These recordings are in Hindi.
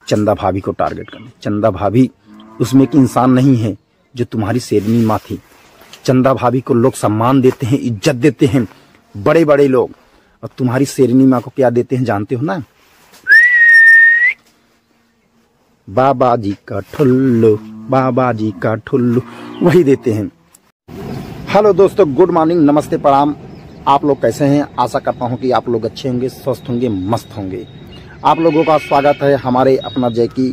चंदा भाभी को टारगेट करने। चंदा भाभी उसमें की इंसान नहीं है जो तुम्हारी शेरनी माँ थी। चंदा भाभी को लोग सम्मान देते हैं, इज्जत देते हैं, बड़े बड़े लोग, और तुम्हारी शेरनी माँ को क्या देते हैं जानते हो ना? बाबा जी का ठुल्लू, बाबा जी का ठुल्लू, वही देते हैं। हेलो दोस्तों, गुड मॉर्निंग, नमस्ते, प्रणाम। आप लोग कैसे हैं? आशा करता हूं कि आप लोग अच्छे होंगे, स्वस्थ होंगे, मस्त होंगे। आप लोगों का स्वागत है हमारे अपना जैकी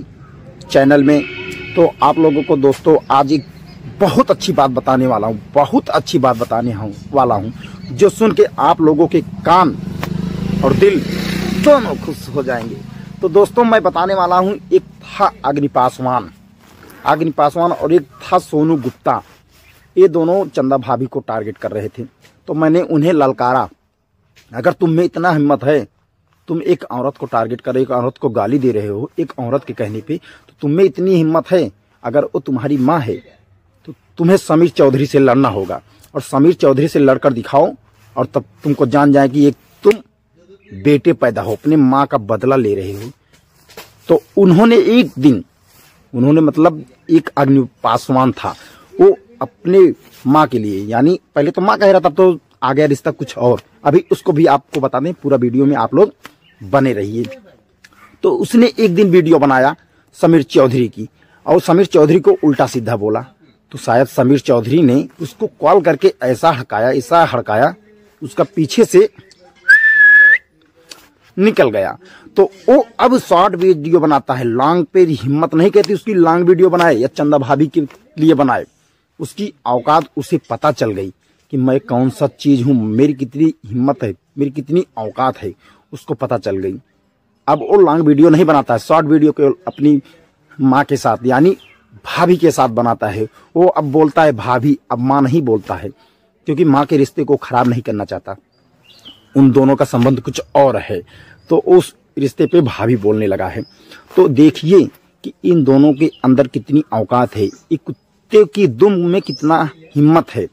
चैनल में। तो आप लोगों को दोस्तों आज एक बहुत अच्छी बात बताने वाला हूं, बहुत अच्छी बात बताने वाला हूं, जो सुन के आप लोगों के कान और दिल दोनों खुश हो जाएंगे। तो दोस्तों मैं बताने वाला हूं, एक था अग्नि पासवान और एक था सोनू गुप्ता। ये दोनों चंदा भाभी को टारगेट कर रहे थे। तो मैंने उन्हें ललकारा, अगर तुम में इतना हिम्मत है, तुम एक औरत को टारगेट कर, एक औरत को गाली दे रहे हो एक औरत के कहने पे, तो तुम में इतनी हिम्मत है, अगर वो तुम्हारी माँ है तो तुम्हें समीर चौधरी से लड़ना होगा, और समीर चौधरी से लड़कर दिखाओ, और तब तुमको जान जाए कि एक तुम बेटे पैदा हो, अपने माँ का बदला ले रहे हो। तो उन्होंने एक दिन, मतलब एक अग्नि पासवान था, वो अपने माँ के लिए, यानी पहले तो माँ कह रहा था, तो आ गया रिश्ता कुछ और। अभी उसको भी आपको बता दें, पूरा वीडियो में आप लोग बने रहिए। तो उसने एक दिन वीडियो बनाया समीर चौधरी की, और समीर चौधरी को उल्टा सीधा बोला। तो शायद समीर चौधरी ने उसको कॉल करके ऐसा हड़काया, उसका पीछे से निकल गया। तो वो अब शॉर्ट वीडियो बनाता है, लॉन्ग पे हिम्मत नहीं कहती उसकी लॉन्ग वीडियो बनाए या चंदा भाभी के लिए बनाए। उसकी औकात उसे पता चल गई कि मैं कौन सा चीज हूं, मेरी कितनी हिम्मत है, मेरी कितनी औकात है, उसको पता चल गई। अब वो लॉन्ग वीडियो नहीं बनाता है, शॉर्ट वीडियो केवल अपनी माँ के साथ यानी भाभी के साथ बनाता है। वो अब बोलता है भाभी, अब माँ नहीं बोलता है, क्योंकि माँ के रिश्ते को खराब नहीं करना चाहता। उन दोनों का संबंध कुछ और है, तो उस रिश्ते पे भाभी बोलने लगा है। तो देखिए कि इन दोनों के अंदर कितनी औकात है, एक कुत्ते की दुम में कितना हिम्मत है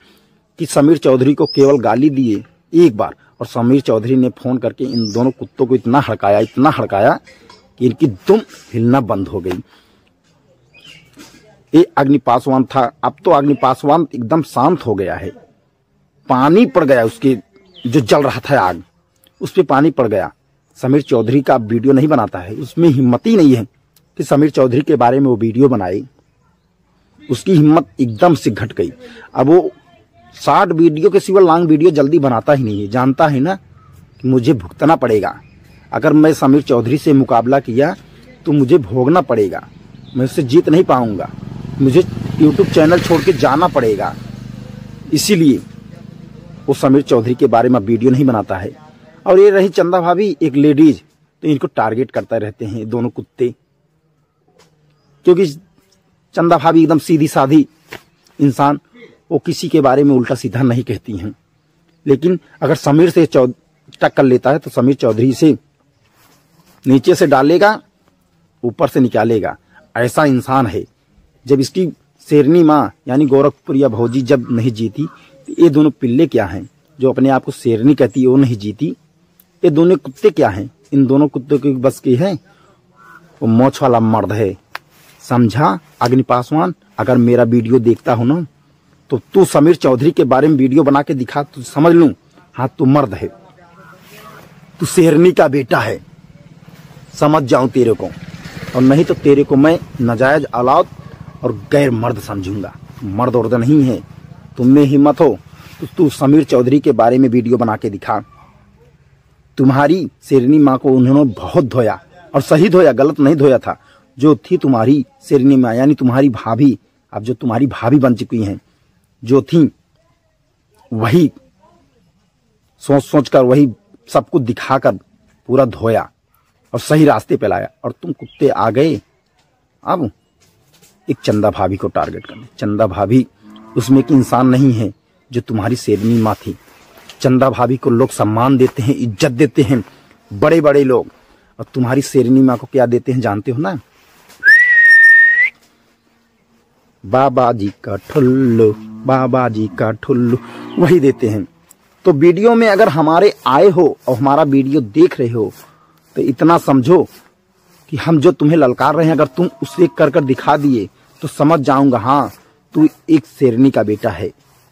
कि समीर चौधरी को केवल गाली दिए एक बार, और समीर चौधरी ने फोन करके इन दोनों कुत्तों को इतना हड़काया कि इनकी दुम हिलना बंद हो गई। ये अग्नि पासवान था, अब तो अग्नि पासवान एकदम शांत हो गया है। पानी पड़ गया उसके, जो जल रहा था आग, उस पर पानी पड़ गया। समीर चौधरी का वीडियो नहीं बनाता है, उसमें हिम्मत ही नहीं है कि समीर चौधरी के बारे में वो वीडियो बनाए। उसकी हिम्मत एकदम से घट गई। अब वो शॉर्ट वीडियो के सिवा लॉन्ग वीडियो जल्दी बनाता ही नहीं है, जानता है ना कि मुझे भुगतना पड़ेगा। अगर मैं समीर चौधरी से मुकाबला किया तो मुझे भोगना पड़ेगा, मैं उससे जीत नहीं पाऊंगा, मुझे यूट्यूब चैनल छोड़ के जाना पड़ेगा। इसीलिए वो समीर चौधरी के बारे में वीडियो नहीं बनाता है। और ये रही चंदा भाभी, एक लेडीज, तो इनको टारगेट करते रहते हैं दोनों कुत्ते, क्योंकि चंदा भाभी एकदम सीधी साधी इंसान, वो किसी के बारे में उल्टा सीधा नहीं कहती हैं। लेकिन अगर समीर से टक्कर लेता है तो समीर चौधरी से नीचे से डालेगा, ऊपर से निकालेगा, ऐसा इंसान है। जब इसकी शेरनी माँ यानी गोरखपुरिया भौजी जब नहीं जीती, तो ये दोनों पिल्ले क्या हैं जो अपने आप को शेरनी कहती है, वो नहीं जीती। ये दोनों कुत्ते क्या हैं, इन दोनों कुत्तों के बस की है, वो मोछ वाला मर्द है, समझा अग्नि पासवान? अगर मेरा वीडियो देखता हो ना, तो तू समीर चौधरी के बारे में वीडियो बना के दिखा, तो समझ लूं हाँ तू मर्द है, तू शेरनी का बेटा है, समझ जाऊं तेरे को। और नहीं तो तेरे को मैं नाजायज औलाद और गैर मर्द समझूंगा। मर्द औरत नहीं है। तुम में हिम्मत हो तो तू समीर चौधरी के बारे में वीडियो बना के दिखा। तुम्हारी शेरनी माँ को उन्होंने बहुत धोया, और सही धोया, गलत नहीं धोया था। जो थी तुम्हारी शेरनी माँ यानी तुम्हारी भाभी, अब जो तुम्हारी भाभी बन चुकी हैं, जो थी वही सोच कर, वही सब कुछ दिखाकर पूरा धोया और सही रास्ते पे लाया, और तुम कुत्ते आ गए अब एक चंदा भाभी को टारगेट करने। चंदा भाभी उसमें की इंसान नहीं है जो तुम्हारी शेरनी माँ थी। चंदा भाभी को लोग सम्मान देते हैं, इज्जत देते हैं, बड़े बड़े लोग, और तुम्हारी शेरनी माँ को क्या देते हैं जानते हो ना? बाबा जी का ठुल्लू, बाबा जी का ठुल्लू, वही देते हैं। तो वीडियो में अगर हमारे आए हो और हमारा वीडियो देख रहे हो, तो इतना समझो कि हम जो तुम्हें ललकार रहे हैं अगर तुम उसे कर कर दिखा दिए तो समझ जाऊंगा हाँ तू एक शेरनी का बेटा है,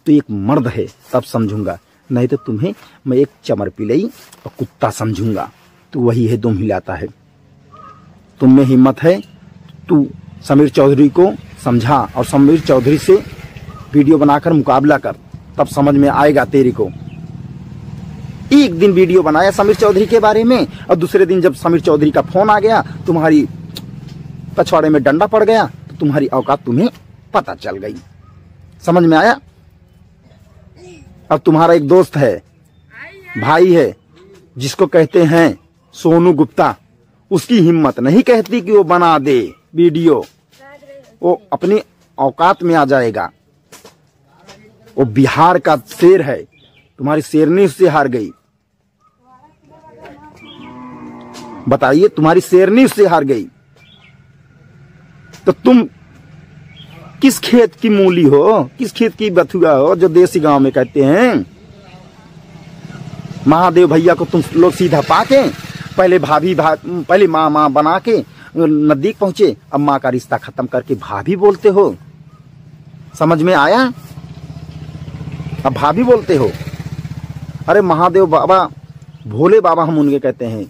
तू एक मर्द है, तब समझूंगा। नहीं तो तुम्हें मैं एक चमर पिलई और कुत्ता समझूंगा। तू वही है दुम हिलाता है। तुम में हिम्मत है, तू समीर चौधरी को समझा और समीर चौधरी से वीडियो बनाकर मुकाबला कर, तब समझ में आएगा तेरे को। एक दिन वीडियो बनाया समीर चौधरी के बारे में और दूसरे दिन जब समीर चौधरी का फोन आ गया, तुम्हारी पछवाड़े में डंडा पड़ गया, तो तुम्हारी औकात तुम्हें पता चल गई। समझ में आया? अब तुम्हारा एक दोस्त है, भाई है, जिसको कहते हैं सोनू गुप्ता, उसकी हिम्मत नहीं कहती कि वो बना दे वीडियो। वो अपनी औकात में आ जाएगा। वो बिहार का शेर है, तुम्हारी शेरनी उससे हार गई। बताइए, तुम्हारी शेरनी उससे हार गई तो तुम किस खेत की मूली हो, किस खेत की बथुआ हो जो देसी गांव में कहते हैं। महादेव भैया को तुम लोग सीधा पाके पहले पहले माँ बना के नजदीक पहुंचे, अब माँ का रिश्ता खत्म करके भाभी बोलते हो। समझ में आया? अब भाभी बोलते हो। अरे महादेव बाबा, भोले बाबा हम उनके कहते हैं।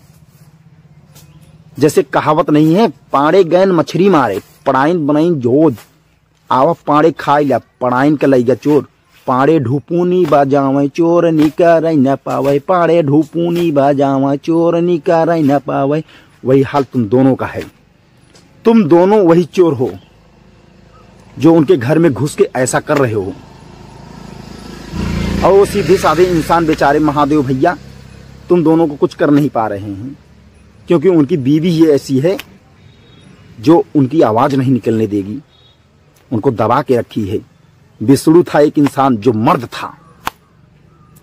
जैसे कहावत नहीं है, पाड़े गैन मछली मारे पड़ाइन बनाइन जोज, आवा पाड़े खाई ला पड़ाइन के लईगा चोर। पाड़े ढूपूनी बाजावे चोर निकर न पावे, पाड़े ढूपूनी बाजावे चोर निकर न पावे। वही हाल तुम दोनों का है। तुम दोनों वही चोर हो जो उनके घर में घुस के ऐसा कर रहे हो। और वो सीधे साधे इंसान बेचारे महादेव भैया, तुम दोनों को कुछ कर नहीं पा रहे हैं, क्योंकि उनकी बीवी ही ऐसी है जो उनकी आवाज नहीं निकलने देगी, उनको दबा के रखी है। विष्णु था एक इंसान जो मर्द था,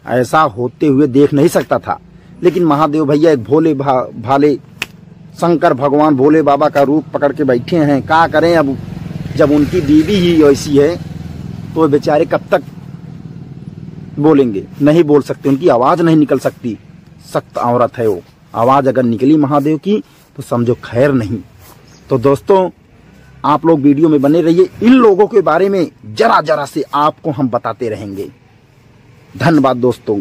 ऐसा होते हुए देख नहीं सकता था, लेकिन महादेव भैया एक भोले भाले शंकर भगवान भोले बाबा का रूप पकड़ के बैठे हैं। क्या करें अब, जब उनकी बीवी ही ऐसी है तो वे बेचारे कब तक बोलेंगे? नहीं बोल सकते, उनकी आवाज नहीं निकल सकती। सख्त औरत है वो, आवाज अगर निकली महादेव की तो समझो खैर नहीं। तो दोस्तों, आप लोग वीडियो में बने रहिए। इन लोगों के बारे में जरा जरा से आपको हम बताते रहेंगे। धन्यवाद दोस्तों।